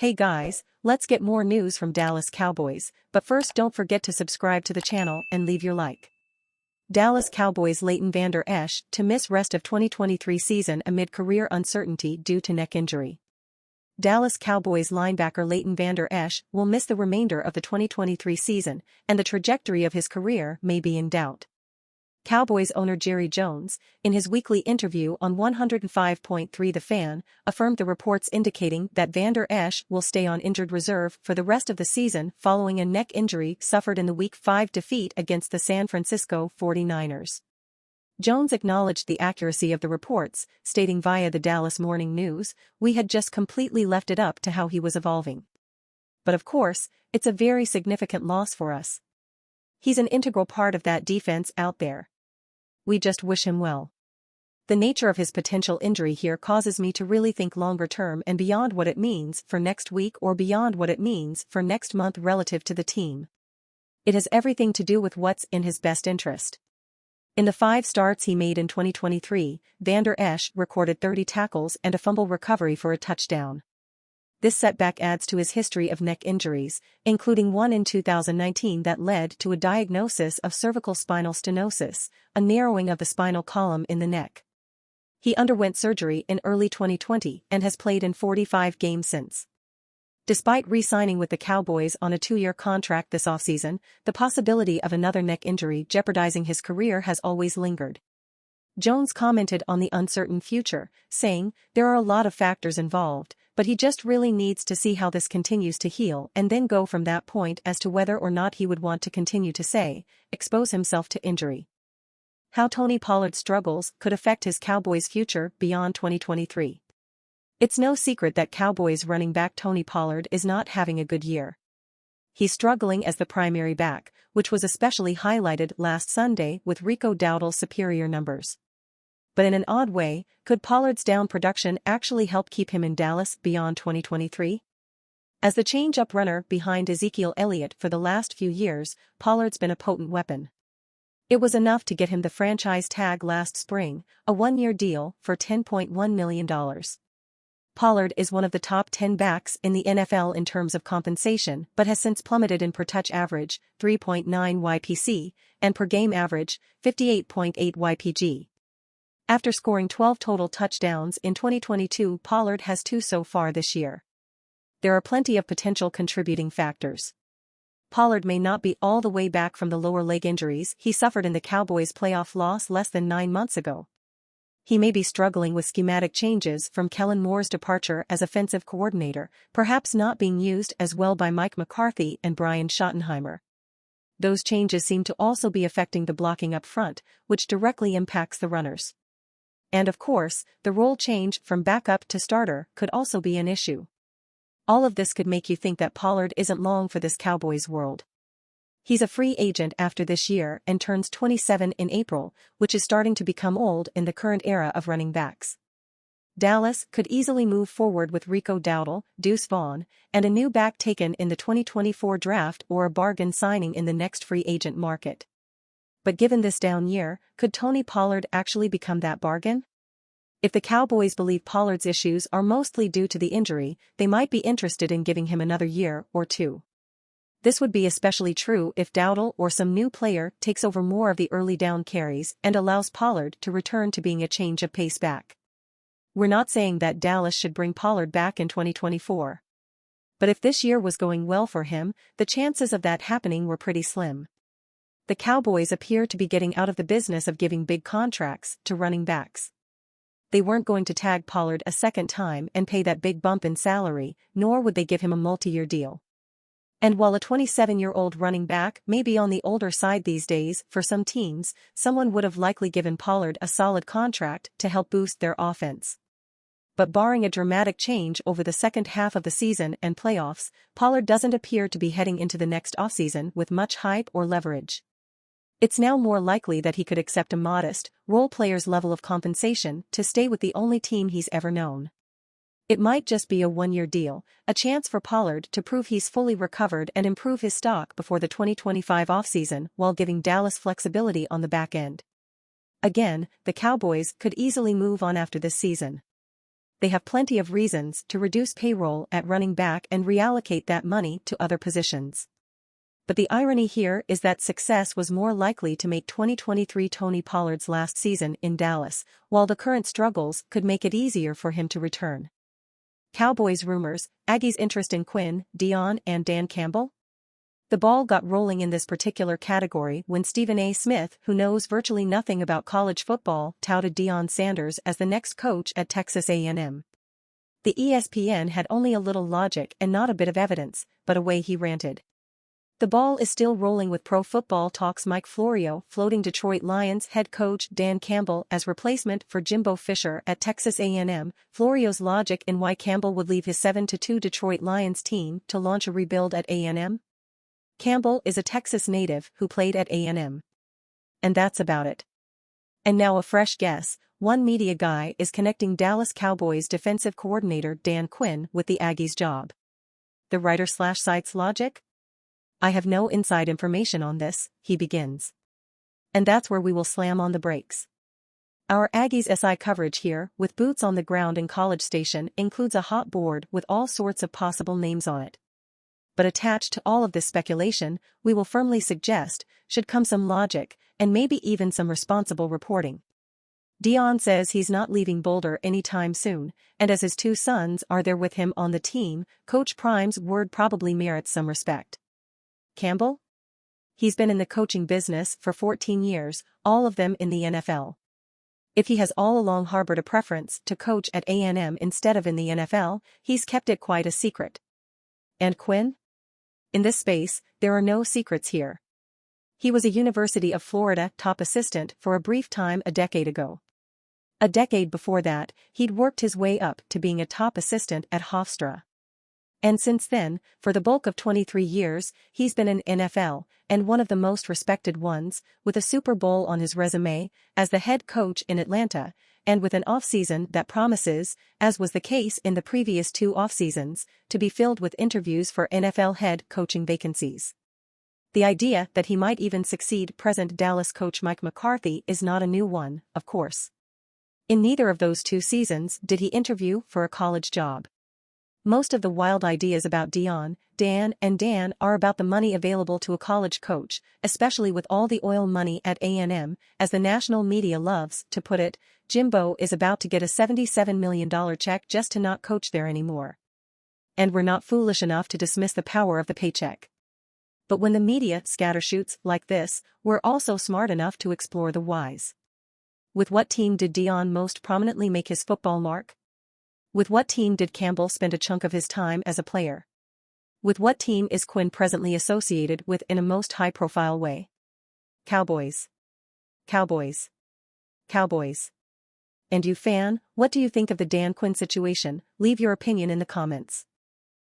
Hey guys, let's get more news from Dallas Cowboys, but first don't forget to subscribe to the channel and leave your like. Dallas Cowboys Leighton Vander Esch to miss rest of 2023 season amid career uncertainty due to neck injury. Dallas Cowboys linebacker Leighton Vander Esch will miss the remainder of the 2023 season, and the trajectory of his career may be in doubt. Cowboys owner Jerry Jones, in his weekly interview on 105.3 The Fan, affirmed the reports indicating that Vander Esch will stay on injured reserve for the rest of the season following a neck injury suffered in the Week 5 defeat against the San Francisco 49ers. Jones acknowledged the accuracy of the reports, stating via the Dallas Morning News, "We had just completely left it up to how he was evolving. But of course, it's a very significant loss for us. He's an integral part of that defense out there. We just wish him well. The nature of his potential injury here causes me to really think longer term and beyond what it means for next week or beyond what it means for next month relative to the team. It has everything to do with what's in his best interest." In the 5 starts he made in 2023, Vander Esch recorded 30 tackles and a fumble recovery for a touchdown. This setback adds to his history of neck injuries, including one in 2019 that led to a diagnosis of cervical spinal stenosis, a narrowing of the spinal column in the neck. He underwent surgery in early 2020 and has played in 45 games since. Despite re-signing with the Cowboys on a 2-year contract this offseason, the possibility of another neck injury jeopardizing his career has always lingered. Jones commented on the uncertain future, saying, "There are a lot of factors involved, but he just really needs to see how this continues to heal and then go from that point as to whether or not he would want to continue to expose himself to injury." How Tony Pollard's struggles could affect his Cowboys' future beyond 2023. It's no secret that Cowboys running back Tony Pollard is not having a good year. He's struggling as the primary back, which was especially highlighted last Sunday with Rico Dowdle's superior numbers. But in an odd way, could Pollard's down production actually help keep him in Dallas beyond 2023? As the change-up runner behind Ezekiel Elliott for the last few years, Pollard's been a potent weapon. It was enough to get him the franchise tag last spring, a 1-year deal for $10.1 million. Pollard is one of the top 10 backs in the NFL in terms of compensation but has since plummeted in per-touch average, 3.9 YPC, and per-game average, 58.8 YPG. After scoring 12 total touchdowns in 2022, Pollard has 2 so far this year. There are plenty of potential contributing factors. Pollard may not be all the way back from the lower leg injuries he suffered in the Cowboys' playoff loss less than 9 months ago. He may be struggling with schematic changes from Kellen Moore's departure as offensive coordinator, perhaps not being used as well by Mike McCarthy and Brian Schottenheimer. Those changes seem to also be affecting the blocking up front, which directly impacts the runners. And of course, the role change from backup to starter could also be an issue. All of this could make you think that Pollard isn't long for this Cowboys world. He's a free agent after this year and turns 27 in April, which is starting to become old in the current era of running backs. Dallas could easily move forward with Rico Dowdle, Deuce Vaughn, and a new back taken in the 2024 draft or a bargain signing in the next free agent market. But given this down year, could Tony Pollard actually become that bargain? If the Cowboys believe Pollard's issues are mostly due to the injury, they might be interested in giving him another year or 2. This would be especially true if Dowdle or some new player takes over more of the early down carries and allows Pollard to return to being a change of pace back. We're not saying that Dallas should bring Pollard back in 2024. But if this year was going well for him, the chances of that happening were pretty slim. The Cowboys appear to be getting out of the business of giving big contracts to running backs. They weren't going to tag Pollard a second time and pay that big bump in salary, nor would they give him a multi-year deal. And while a 27-year-old running back may be on the older side these days for some teams, someone would have likely given Pollard a solid contract to help boost their offense. But barring a dramatic change over the second half of the season and playoffs, Pollard doesn't appear to be heading into the next offseason with much hype or leverage. It's now more likely that he could accept a modest, role player's level of compensation to stay with the only team he's ever known. It might just be a 1-year deal, a chance for Pollard to prove he's fully recovered and improve his stock before the 2025 offseason while giving Dallas flexibility on the back end. Again, the Cowboys could easily move on after this season. they have plenty of reasons to reduce payroll at running back and reallocate that money to other positions. But the irony here is that success was more likely to make 2023 Tony Pollard's last season in Dallas, while the current struggles could make it easier for him to return. Cowboys rumors, Aggies' interest in Quinn, Deion and Dan Campbell? The ball got rolling in this particular category when Stephen A. Smith, who knows virtually nothing about college football, touted Deion Sanders as the next coach at Texas A&M. The ESPN had only a little logic and not a bit of evidence, but away he ranted. The ball is still rolling with Pro Football Talk's Mike Florio floating Detroit Lions head coach Dan Campbell as replacement for Jimbo Fisher at Texas A&M. Florio's logic in why Campbell would leave his 7-2 Detroit Lions team to launch a rebuild at A&M? Campbell is a Texas native who played at A&M. And that's about it. And now a fresh guess, one media guy is connecting Dallas Cowboys defensive coordinator Dan Quinn with the Aggies job. The writer/site's logic? I have no inside information on this, he begins. And that's where we will slam on the brakes. Our Aggies SI coverage here, with boots on the ground in College Station, includes a hot board with all sorts of possible names on it. But attached to all of this speculation, we will firmly suggest, should come some logic, and maybe even some responsible reporting. Deion says he's not leaving Boulder anytime soon, and as his two sons are there with him on the team, Coach Prime's word probably merits some respect. Campbell? He's been in the coaching business for 14 years, all of them in the NFL. If he has all along harbored a preference to coach at A&M instead of in the NFL, he's kept it quite a secret. And Quinn? In this space, there are no secrets here. He was a University of Florida top assistant for a brief time a decade ago. A decade before that, he'd worked his way up to being a top assistant at Hofstra. And since then, for the bulk of 23 years, he's been an NFL, and one of the most respected ones, with a Super Bowl on his resume, as the head coach in Atlanta, and with an offseason that promises, as was the case in the previous 2 offseasons, to be filled with interviews for NFL head coaching vacancies. The idea that he might even succeed present Dallas coach Mike McCarthy is not a new one, of course. In neither of those 2 seasons did he interview for a college job. Most of the wild ideas about Deion, Dan are about the money available to a college coach, especially with all the oil money at A&M, as the national media loves to put it. Jimbo is about to get a $77 million check just to not coach there anymore. And we're not foolish enough to dismiss the power of the paycheck. But when the media scattershoots like this, we're also smart enough to explore the whys. With what team did Deion most prominently make his football mark? With what team did Campbell spend a chunk of his time as a player? With what team is Quinn presently associated with in a most high-profile way? Cowboys. Cowboys. Cowboys. And you fan, what do you think of the Dan Quinn situation? Leave your opinion in the comments.